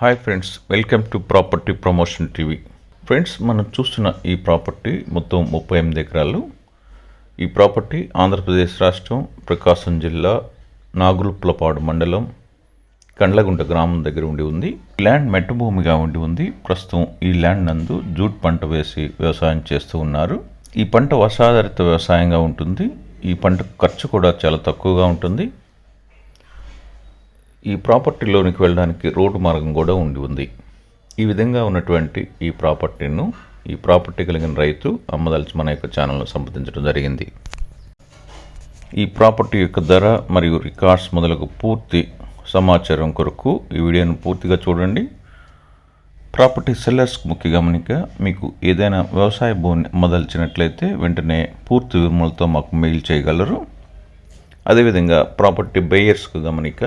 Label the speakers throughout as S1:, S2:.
S1: Hi friends, welcome to property promotion TV. Friends, మనం చూస్తున్న ఈ ప్రాపర్టీ మొత్తం 38 ఎకరాలు. ఈ ప్రాపర్టీ ఆంధ్రప్రదేశ్ రాష్ట్రం, ప్రకాశం జిల్లా, నాగులుప్లపాడు మండలం, కండ్లగుంట గ్రామం దగ్గర ఉండి ఉంది. ల్యాండ్ మెట్ట భూమిగా ఉండి ఉంది. ప్రస్తుతం ఈ ల్యాండ్ నందు జూట్ పంట వేసి వ్యవసాయం చేస్తూ ఉన్నారు. ఈ పంట వర్షాధారిత వ్యవసాయంగా ఉంటుంది. ఈ పంట ఖర్చు కూడా చాలా తక్కువగా ఉంటుంది. ఈ ప్రాపర్టీలోనికి వెళ్ళడానికి రోడ్డు మార్గం కూడా ఉండి ఉంది. ఈ విధంగా ఉన్నటువంటి ఈ ప్రాపర్టీ కలిగిన రైతు అమ్మదలిచి మన యొక్క ఛానల్ను సంప్రదించడం జరిగింది. ఈ ప్రాపర్టీ యొక్క ధర మరియు రికార్డ్స్ మొదలగు పూర్తి సమాచారం కొరకు ఈ వీడియోను పూర్తిగా చూడండి. ప్రాపర్టీ సెల్లర్స్కి ముఖ్య గమనిక, మీకు ఏదైనా వ్యవసాయ భూమిని అమ్మదలిచినట్లయితే వెంటనే పూర్తి వివరాలతో మాకు మెయిల్ చేయగలరు. అదేవిధంగా ప్రాపర్టీ బయర్స్కు గమనిక,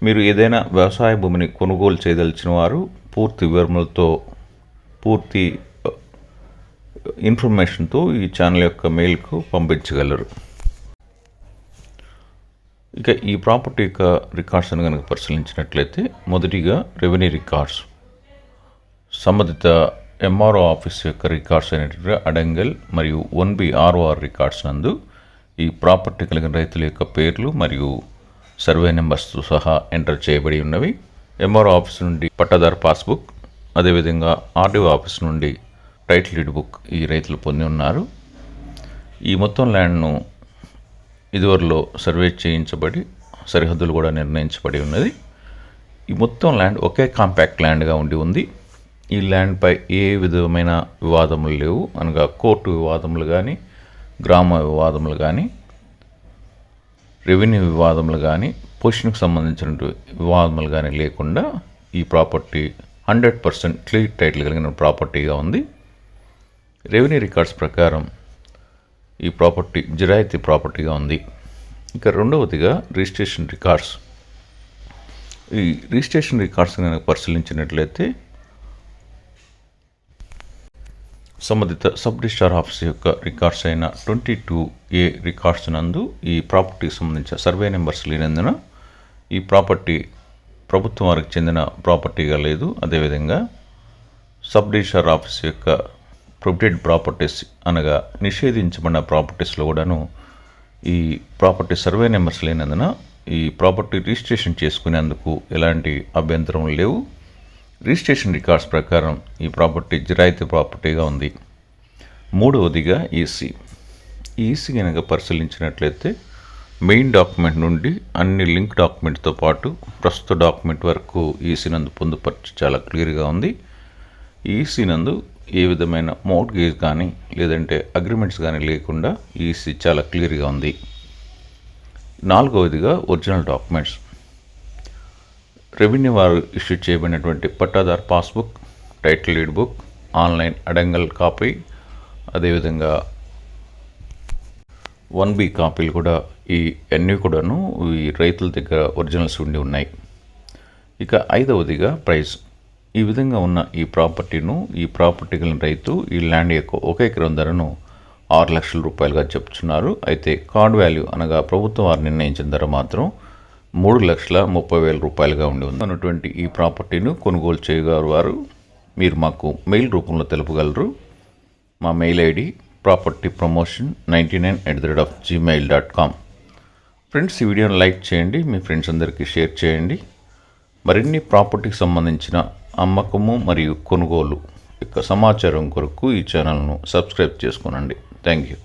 S1: మీరు ఏదైనా వ్యవసాయ భూమిని కొనుగోలు చేయదలిచిన వారు పూర్తి వివరములతో, పూర్తి ఇన్ఫర్మేషన్తో ఈ ఛానల్ యొక్క మెయిల్కు పంపించగలరు. ఇక ఈ ప్రాపర్టీ యొక్క రికార్డ్స్ను కనుక పరిశీలించినట్లయితే, మొదటిగా రెవెన్యూ రికార్డ్స్, సంబంధిత ఎంఆర్ఓ ఆఫీస్ యొక్క రికార్డ్స్ అయినటువంటి అడంగల్ మరియు 1B ఆర్ఓఆర్ రికార్డ్స్ నందు ఈ ప్రాపర్టీ కలిగిన రైతుల యొక్క పేర్లు మరియు సర్వే నెంబర్స్తో సహా ఎంటర్ చేయబడి ఉన్నవి. ఎంఆర్ఓ ఆఫీస్ నుండి పట్టాదారు పాస్బుక్, అదేవిధంగా ఆర్డీఓ ఆఫీస్ నుండి టైటిల్ డీడ్ బుక్ ఈ రైతులు పొంది ఉన్నారు. ఈ మొత్తం ల్యాండ్ను ఇదివరలో సర్వే చేయించబడి సరిహద్దులు కూడా నిర్ణయించబడి ఉన్నది. ఈ మొత్తం ల్యాండ్ ఒకే కాంపాక్ట్ ల్యాండ్గా ఉండి ఉంది. ఈ ల్యాండ్పై ఏ విధమైన వివాదములు లేవు, అనగా కోర్టు వివాదములు కానీ, గ్రామ వివాదములు కానీ, రెవెన్యూ వివాదములు కానీ, పొజిషన్కి సంబంధించిన వివాదములు కానీ లేకుండా ఈ ప్రాపర్టీ 100% క్లియర్ టైటిల్ కలిగిన ప్రాపర్టీగా ఉంది. రెవెన్యూ రికార్డ్స్ ప్రకారం ఈ ప్రాపర్టీ జిరాయితీ ప్రాపర్టీగా ఉంది. ఇక రెండవదిగా రిజిస్ట్రేషన్ రికార్డ్స్. ఈ రిజిస్ట్రేషన్ రికార్డ్స్ కనుక పరిశీలించినట్లయితే, సంబంధిత సబ్ రిజిస్ట్రార్ ఆఫీస్ యొక్క రికార్డ్స్ అయిన 22A రికార్డ్స్ నందు ఈ ప్రాపర్టీకి సంబంధించిన సర్వే నెంబర్స్ లేనందున ఈ ప్రాపర్టీ ప్రభుత్వం వారికి చెందిన ప్రాపర్టీగా లేదు. అదేవిధంగా సబ్ రిజిస్ట్రార్ ఆఫీస్ యొక్క ప్రొహిబిటెడ్ ప్రాపర్టీస్, అనగా నిషేధించబడిన ప్రాపర్టీస్లో కూడాను ఈ ప్రాపర్టీ సర్వే నెంబర్స్ లేనందున ఈ ప్రాపర్టీ రిజిస్ట్రేషన్ చేసుకునేందుకు ఎలాంటి అభ్యంతరం లేవు. రిజిస్ట్రేషన్ రికార్డ్స్ ప్రకారం ఈ ప్రాపర్టీ జిరాయితీ ప్రాపర్టీగా ఉంది. మూడవదిగా ఈసీ కనుక పరిశీలించినట్లయితే, మెయిన్ డాక్యుమెంట్ నుండి అన్ని లింక్ డాక్యుమెంట్తో పాటు ప్రస్తుత డాక్యుమెంట్ వరకు ఈసీ నందు పొందుపరిచి చాలా క్లియర్గా ఉంది. ఈసీ నందు ఏ విధమైన మోర్ట్గేజ్ కానీ లేదంటే అగ్రిమెంట్స్ కానీ లేకుండా ఈసీ చాలా క్లియర్గా ఉంది. నాలుగవదిగా ఒరిజినల్ డాక్యుమెంట్స్. రెవెన్యూ వారు ఇష్యూ చేయబడినటువంటి పట్టాదారు passbook, title deed book, online adangal copy, అదేవిధంగా 1B కాపీలు కూడా అన్నీ కూడాను ఈ రైతుల దగ్గర ఒరిజినల్స్ ఉండి ఉన్నాయి. ఇక ఐదవదిగా ప్రైస్. ఈ విధంగా ఉన్న ఈ ప్రాపర్టీ కలిగిన రైతు ఈ ల్యాండ్ యొక్క 1 ఎకరం ధరను 6 లక్షల రూపాయలుగా చెప్తున్నారు. అయితే కార్డ్ వాల్యూ, అనగా ప్రభుత్వం వారు నిర్ణయించిన ధర మాత్రం 3,30,000 రూపాయలుగా ఉండి ఉంది. అన్నటువంటి ఈ ప్రాపర్టీను కొనుగోలు చేయగలవారు మీరు మాకు మెయిల్ రూపంలో తెలుపగలరు. మా మెయిల్ ఐడి propertypromotion99@gmail.com. ఫ్రెండ్స్, ఈ వీడియోని లైక్ చేయండి, మీ ఫ్రెండ్స్ అందరికీ షేర్ చేయండి. మరిన్ని ప్రాపర్టీకి సంబంధించిన అమ్మకము మరియు కొనుగోలు యొక్క సమాచారం కొరకు ఈ ఛానల్ను సబ్స్క్రైబ్ చేసుకోనండి. Thank you.